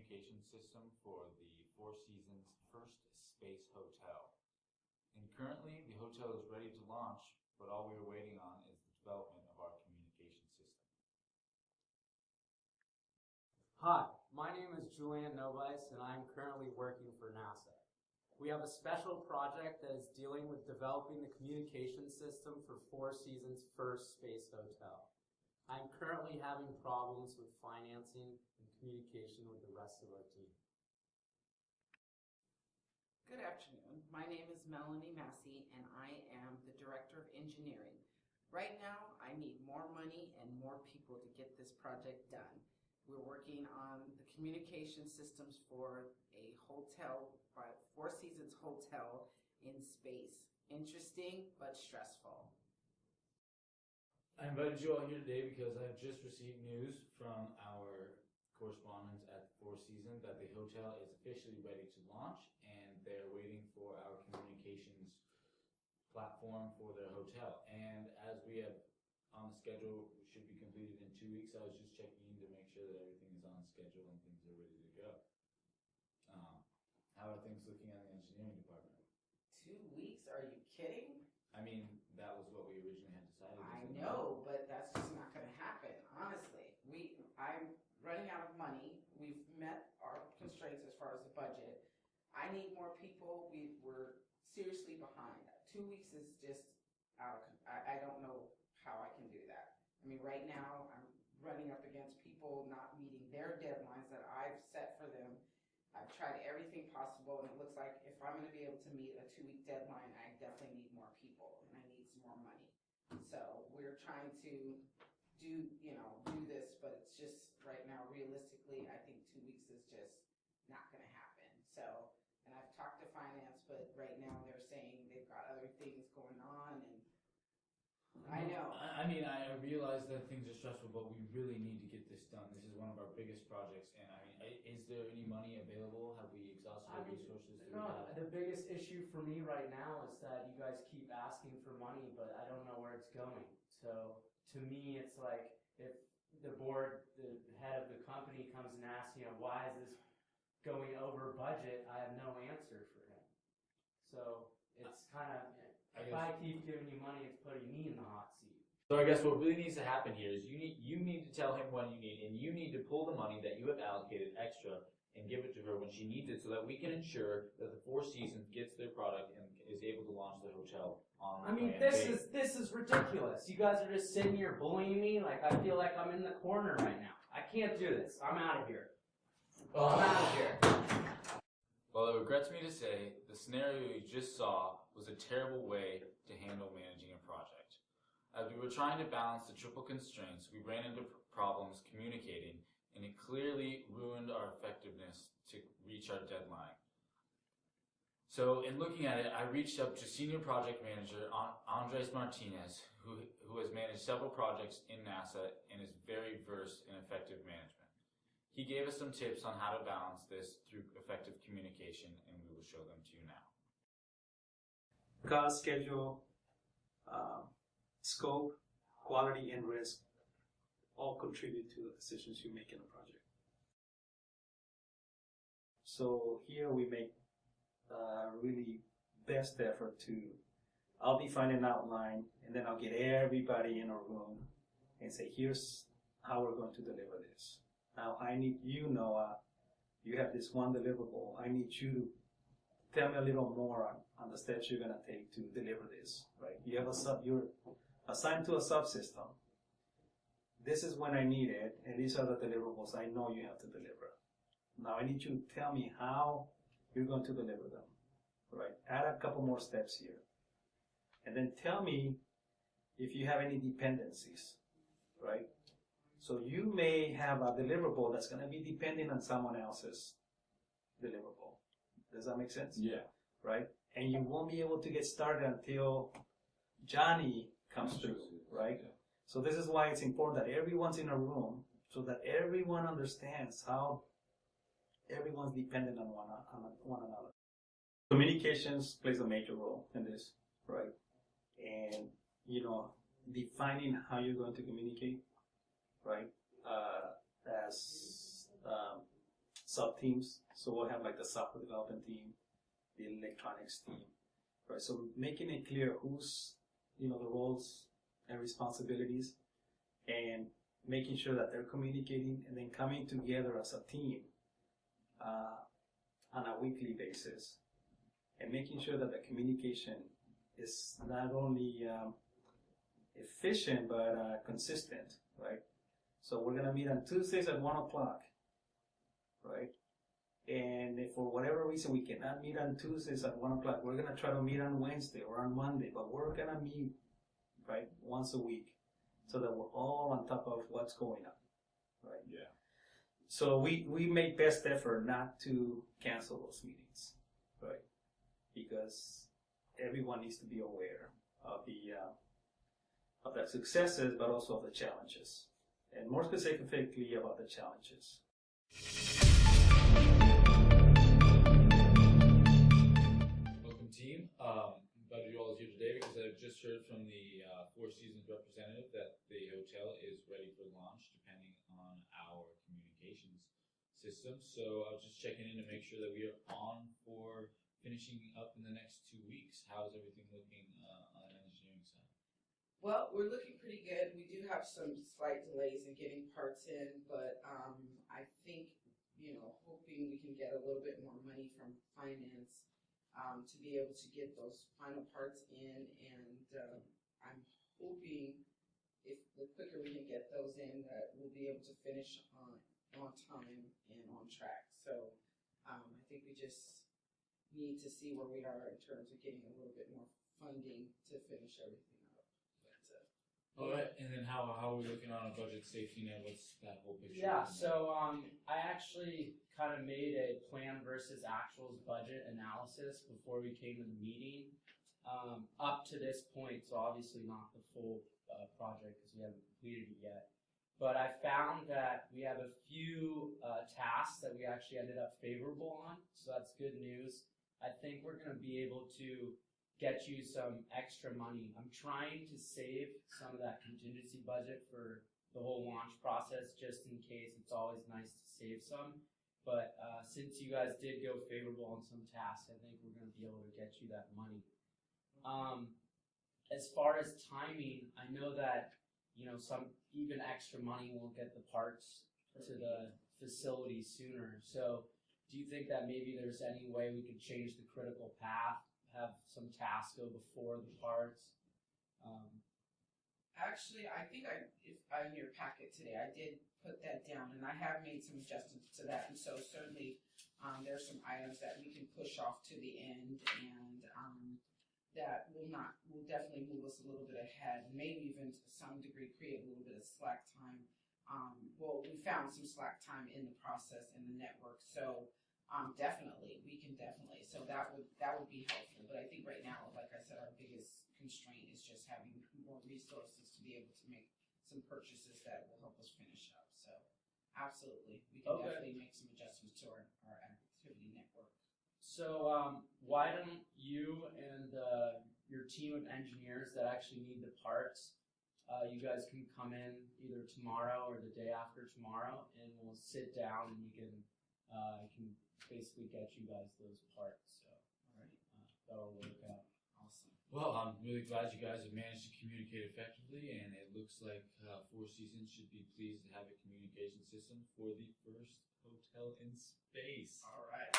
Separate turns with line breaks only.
communication system for the Four Seasons First Space Hotel. And currently, the hotel is ready to launch, but all we are waiting on is the development of our communication system.
Hi, my name is Julian Novice, and I'm currently working for NASA. We have a special project that is dealing with developing the communication system for Four Seasons First Space Hotel. I'm currently having problems with financing and communication with the rest of our team.
Good afternoon. My name is Melanie Massey, and I am the Director of Engineering. Right now, I need more money and more people to get this project done. We're working on the communication systems for a hotel, Four Seasons Hotel in space. Interesting, but stressful.
I invited you all here today because I've just received news from our correspondents at Four Seasons that the hotel is officially ready to launch, and they're waiting for our communications platform for their hotel. And as we have on the schedule, should be completed in 2 weeks. I was just checking in to make sure that everything is on schedule and things are ready to go. How are things looking in the engineering department?
2 weeks? Are you kidding?
I mean, that was what we originally had decided.
I know, but that's just not going to happen, honestly. I'm running out of money. We've met our constraints as far as the budget. I need more people. We're seriously behind. 2 weeks is just out of, I don't know how I can do that. I mean, right now, I'm running up against people not meeting their deadlines that I've set for them. I've tried everything possible, and it looks like if I'm going to be able to meet a 2-week deadline, I definitely need more people, and I need some more money. So we're trying to do this, but it's just right now, realistically, I think 2 weeks is just not going to happen. So, and I've talked to finance, but right now they're saying they've got other things going on, and I know.
I mean, I realize that things are stressful, but we really need to get this done. This is one of our biggest projects, and I mean, is there any money available? Have we exhausted our resources?
The biggest issue for me right now is that you guys keep asking for money, but I don't know where it's going. So to me, it's like if the board, the head of the company comes and asks, why is this going over budget? I have no answer for him. So it's kind of, if I keep giving you money, it's putting me in the hot seat.
So I guess what really needs to happen here is you need to tell him what you need, and you need to pull the money that you have allocated extra and give it to her when she needs it, so that we can ensure that the Four Seasons gets their product and is able to launch the hotel on.
I mean, this is ridiculous. You guys are just sitting here bullying me. Like, I feel like I'm in the corner right now. I can't do this. I'm out of here. I'm out of here.
Well, it regrets me to say the scenario you just saw was a terrible way to handle managing a project. As we were trying to balance the triple constraints, we ran into problems communicating, and it clearly ruined our effectiveness to reach our deadline. So in looking at it, I reached up to Senior Project Manager Andres Martinez, who has managed several projects in NASA and is very versed in effective management. He gave us some tips on how to balance this through effective communication, and we will show them to you now.
Cost, schedule, scope, quality, and risk all contribute to the decisions you make in a project. So here we make really best effort to, I'll define an outline, and then I'll get everybody in a room and say, here's how we're going to deliver this. Now I need you, Noah, you have this one deliverable. I need you to tell me a little more on the steps you're going to take to deliver this, right? You have you're assigned to a subsystem. This is when I need it, and these are the deliverables I know you have to deliver. Now I need you to tell me how you're going to deliver them, right? Add a couple more steps here. And then tell me if you have any dependencies, right? So you may have a deliverable that's going to be depending on someone else's deliverable. Does that make sense?
Yeah.
Right? And you won't be able to get started until Johnny comes through, right? Yeah. So this is why it's important that everyone's in a room so that everyone understands how everyone's dependent on one another. Communications plays a major role in this, right? And, defining how you're going to communicate, right? As sub teams. So we'll have like the software development team, the electronics team, right? So making it clear who's, the roles and responsibilities, and making sure that they're communicating and then coming together as a team on a weekly basis, and making sure that the communication is not only efficient but consistent, right? So we're gonna meet on Tuesdays at 1 o'clock, right? And if for whatever reason we cannot meet on Tuesdays at 1 o'clock, we're gonna try to meet on Wednesday or on Monday, but we're gonna meet, right, once a week, so that we're all on top of what's going on, right?
Yeah.
So we make best effort not to cancel those meetings, right? Because everyone needs to be aware of the successes, but also of the challenges, and more specifically about the challenges.
Welcome, team. I'm glad you all are here today because I've just heard from the Four Seasons representative that the hotel is ready for launch, depending on our communications system. So I was just checking in to make sure that we are on for finishing up in the next 2 weeks. How is everything looking on the engineering side?
Well, we're looking pretty good. We do have some slight delays in getting parts in, but I think, hoping we can get a little bit more money from finance to be able to get those final parts in, and I'm hoping if the quicker we can get those in, that we'll be able to finish on time and on track. So I think we just need to see where we are in terms of getting a little bit more funding to finish everything up.
All right, and then how are we looking on a budget safety net? What's that whole picture?
Yeah, so I actually kind of made a plan versus actuals budget analysis before we came to the meeting. Up to this point, so obviously not the full project because we haven't completed it yet. But I found that we have a few tasks that we actually ended up favorable on, so that's good news. I think we're going to be able to get you some extra money. I'm trying to save some of that contingency budget for the whole launch process, just in case. It's always nice to save some. But since you guys did go favorable on some tasks, I think we're going to be able to get you that money. As far as timing, I know that some even extra money won't get the parts to the facility sooner. So do you think that maybe there's any way we could change the critical path, have some tasks go before the parts?
Actually, I think if in your packet today, I did put that down, and I have made some adjustments to that. And so certainly, there's some items that we can push off to the end, and that will definitely move us a little bit ahead. Maybe even to some degree create a little bit of slack time. Well, we found some slack time in the process in the network, so definitely we can definitely. So that would be helpful. But I think right now, like I said, our biggest constraint is just having more resources to be able to make some purchases that will help us finish up. So absolutely, we can definitely make some adjustments to our activity network.
So why don't you and your team of engineers that actually need the parts, you guys can come in either tomorrow or the day after tomorrow, and we'll sit down and I can basically get you guys those parts. So
All right.
That'll work out.
Awesome.
Well, I'm really glad you guys have managed to communicate effectively, and it looks like Four Seasons should be pleased to have a communication system for the first hotel in space.
All right.